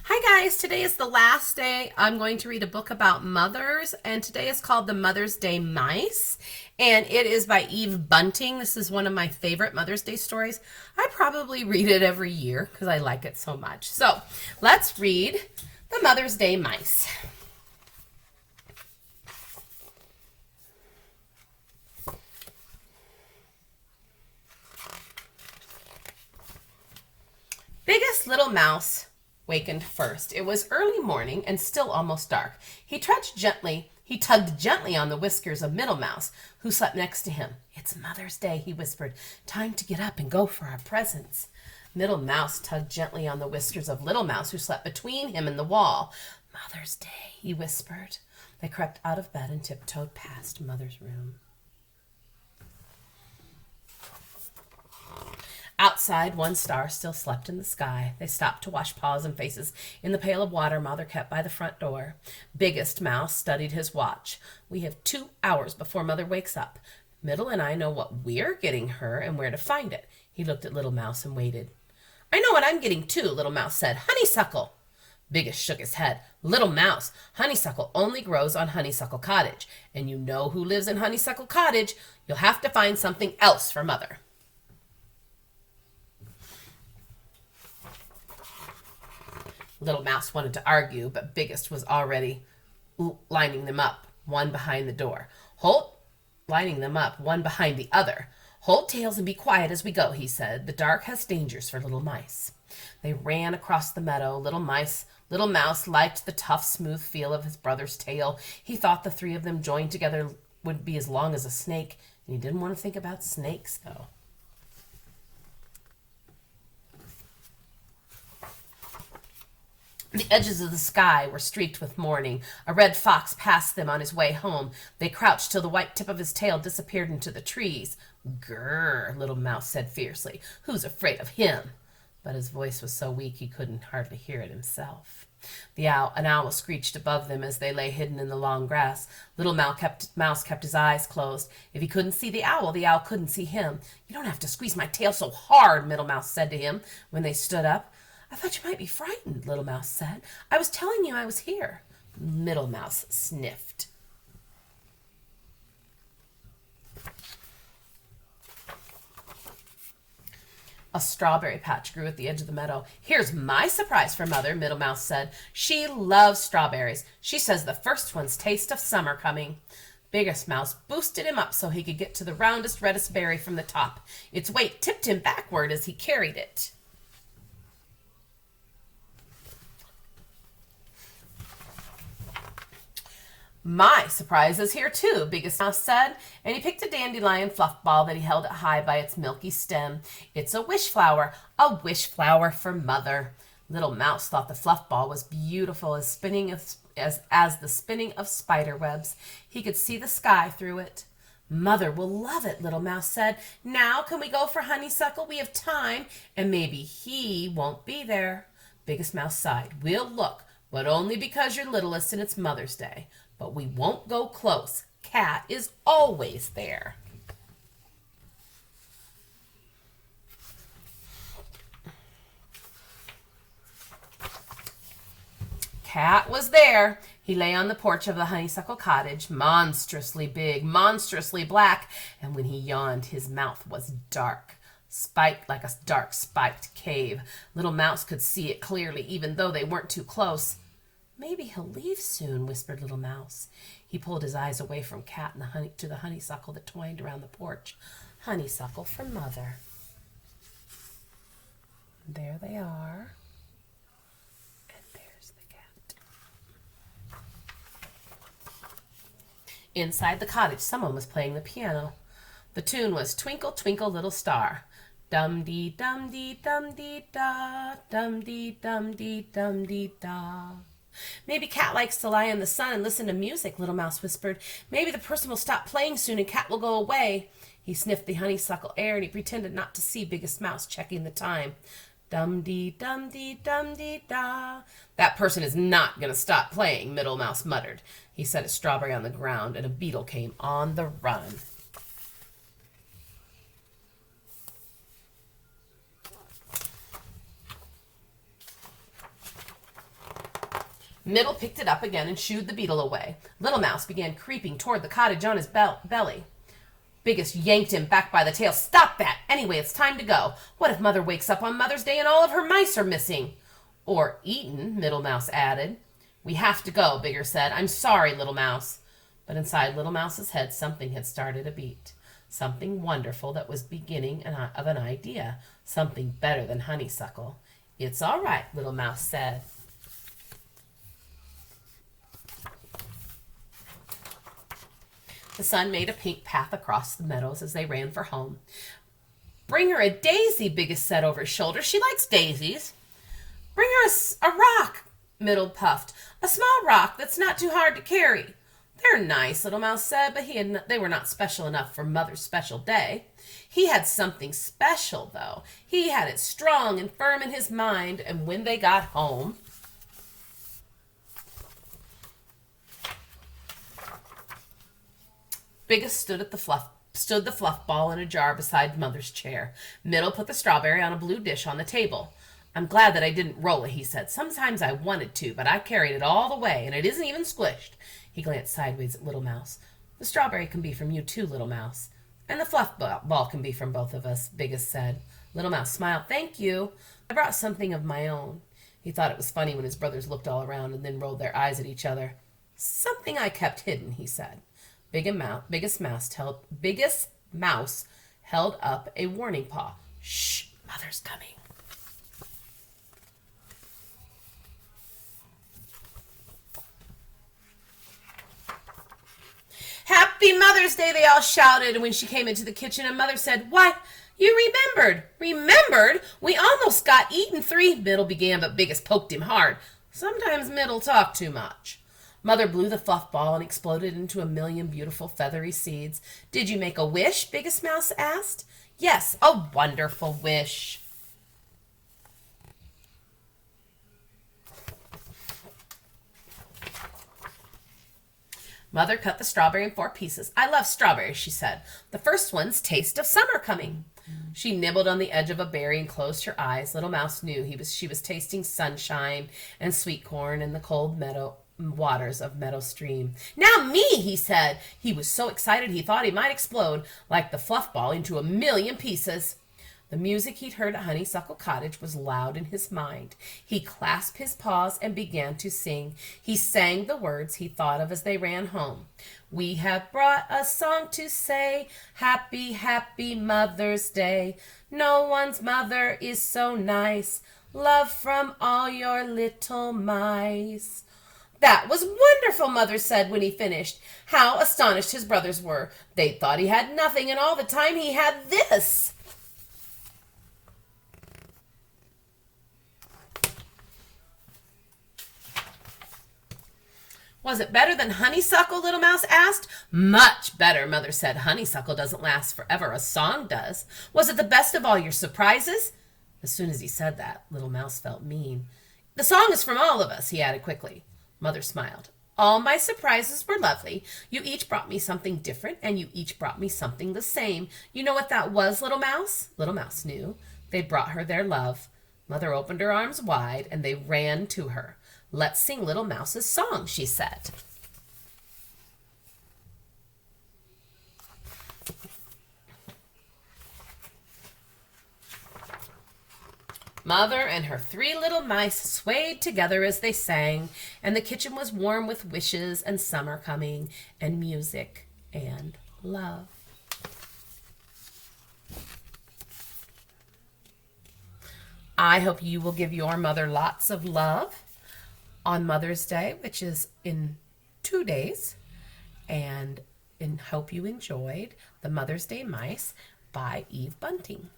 Hi guys, today is the last day I'm going to read a book about mothers, and today is called The Mother's Day Mice, and it is by Eve Bunting. This is one of my favorite Mother's Day stories. I probably read it every year because I like it so much. So let's read The Mother's Day Mice. Biggest Little Mouse wakened first. It was early morning and still almost dark. He tugged gently on the whiskers of Middle Mouse, who slept next to him. "It's Mother's Day," he whispered. "Time to get up and go for our presents." Middle Mouse tugged gently on the whiskers of Little Mouse, who slept between him and the wall. "Mother's Day," he whispered. They crept out of bed and tiptoed past Mother's room. Outside, one star still slept in the sky. They stopped to wash paws and faces in the pail of water Mother kept by the front door. Biggest Mouse studied his watch. "We have 2 hours before Mother wakes up. Middle and I know what we're getting her and where to find it." He looked at Little Mouse and waited. "I know what I'm getting too," Little Mouse said. "Honeysuckle." Biggest shook his head. "Little Mouse, honeysuckle only grows on Honeysuckle Cottage. And you know who lives in Honeysuckle Cottage. You'll have to find something else for Mother." Little Mouse wanted to argue, but Biggest was already lining them up, one behind the door. Lining them up, one behind the other. "Hold tails and be quiet as we go," he said. "The dark has dangers for little mice." They ran across the meadow. Little Mouse liked the tough, smooth feel of his brother's tail. He thought the three of them joined together would be as long as a snake, and he didn't want to think about snakes, though. The edges of the sky were streaked with morning. A red fox passed them on his way home. They crouched till the white tip of his tail disappeared into the trees. "Grrr," Little Mouse said fiercely. "Who's afraid of him?" But his voice was so weak he couldn't hardly hear it himself. An owl screeched above them as they lay hidden in the long grass. Little Mouse kept his eyes closed. If he couldn't see the owl couldn't see him. "You don't have to squeeze my tail so hard," Middle Mouse said to him when they stood up. "I thought you might be frightened," Little Mouse said. "I was telling you I was here." Middle Mouse sniffed. A strawberry patch grew at the edge of the meadow. "Here's my surprise for Mother," Middle Mouse said. "She loves strawberries. She says the first one's taste of summer coming." Biggest Mouse boosted him up so he could get to the roundest, reddest berry from the top. Its weight tipped him backward as he carried it. "My surprise is here too," Biggest Mouse said, and he picked a dandelion fluff ball that he held high by its milky stem. "It's a wish flower for Mother." Little Mouse thought the fluff ball was beautiful as the spinning of spider webs. He could see the sky through it. "Mother will love it," Little Mouse said. "Now can we go for Honeysuckle? We have time, and maybe he won't be there." Biggest Mouse sighed. "We'll look, but only because you're littlest and it's Mother's Day. But we won't go close. Cat is always there." Cat was there. He lay on the porch of the Honeysuckle Cottage, monstrously big, monstrously black, and when he yawned, his mouth was dark, spiked like a dark spiked cave. Little Mouse could see it clearly, even though they weren't too close. "Maybe he'll leave soon," whispered Little Mouse. He pulled his eyes away from Cat and to the honeysuckle that twined around the porch. "Honeysuckle for Mother." There they are. And there's the cat. Inside the cottage, someone was playing the piano. The tune was "Twinkle, Twinkle, Little Star." Dum-dee, dum-dee, dum-dee, da, dum-dee, dum-dee, dum-dee, da. "Maybe Cat likes to lie in the sun and listen to music," Little Mouse whispered. "Maybe the person will stop playing soon and Cat will go away." He sniffed the honeysuckle air and he pretended not to see Biggest Mouse checking the time. Dum-dee, dum-dee, dum-dee, da. "That person is not going to stop playing," Middle Mouse muttered. He set a strawberry on the ground and a beetle came on the run. Middle picked it up again and shooed the beetle away. Little Mouse began creeping toward the cottage on his belly. Biggest yanked him back by the tail. Stop that! Anyway, it's time to go. What if Mother wakes up on Mother's Day and all of her mice are missing? Or eaten, Middle Mouse added. We have to go, Bigger said. I'm sorry, Little Mouse. But inside Little Mouse's head, something had started a beat. Something wonderful that was beginning of an idea. Something better than honeysuckle. It's all right, Little Mouse said. The sun made a pink path across the meadows as they ran for home. Bring her a daisy, Biggest said over his shoulder. She likes daisies. Bring her a rock, Middle puffed. A small rock that's not too hard to carry. They're nice, Little Mouse said, but they were not special enough for Mother's special day. He had something special, though. He had it strong and firm in his mind, and when they got home... Biggest stood the fluff ball in a jar beside Mother's chair. Middle put the strawberry on a blue dish on the table. I'm glad that I didn't roll it, he said. Sometimes I wanted to, but I carried it all the way, and it isn't even squished. He glanced sideways at Little Mouse. The strawberry can be from you too, Little Mouse. And the fluff ball can be from both of us, Biggest said. Little Mouse smiled. Thank you. I brought something of my own. He thought it was funny when his brothers looked all around and then rolled their eyes at each other. Something I kept hidden, he said. Biggest Mouse held up a warning paw. Shh, Mother's coming. Happy Mother's Day, they all shouted when she came into the kitchen, and Mother said, Why, you remembered. Remembered? We almost got eaten 3, Middle began, but Biggest poked him hard. Sometimes Middle talked too much. Mother blew the fluff ball and exploded into a million beautiful feathery seeds. Did you make a wish? Biggest Mouse asked. Yes, a wonderful wish. Mother cut the strawberry in 4 pieces. I love strawberries, she said. The first one's taste of summer coming. She nibbled on the edge of a berry and closed her eyes. Little Mouse knew she was tasting sunshine and sweet corn in the cold waters of Meadow Stream. Now me, he said. He was so excited he thought he might explode like the fluff ball into a million pieces. The music he'd heard at Honeysuckle Cottage was loud in his mind. He clasped his paws and began to sing. He sang the words he thought of as they ran home. We have brought a song to say, happy, happy Mother's Day. No one's mother is so nice. Love from all your little mice. That was wonderful, Mother said when he finished. How astonished his brothers were. They thought he had nothing, and all the time he had this. Was it better than honeysuckle, Little Mouse asked. Much better, Mother said. Honeysuckle doesn't last forever. A song does. Was it the best of all your surprises? As soon as he said that, Little Mouse felt mean. The song is from all of us, he added quickly. Mother smiled. All my surprises were lovely. You each brought me something different, and you each brought me something the same. You know what that was, Little Mouse? Little Mouse knew. They brought her their love. Mother opened her arms wide, and they ran to her. Let's sing Little Mouse's song, she said. Mother and her 3 little mice swayed together as they sang, and the kitchen was warm with wishes and summer coming, and music and love. I hope you will give your mother lots of love on Mother's Day, which is in 2 days, and hope you enjoyed The Mother's Day Mice by Eve Bunting.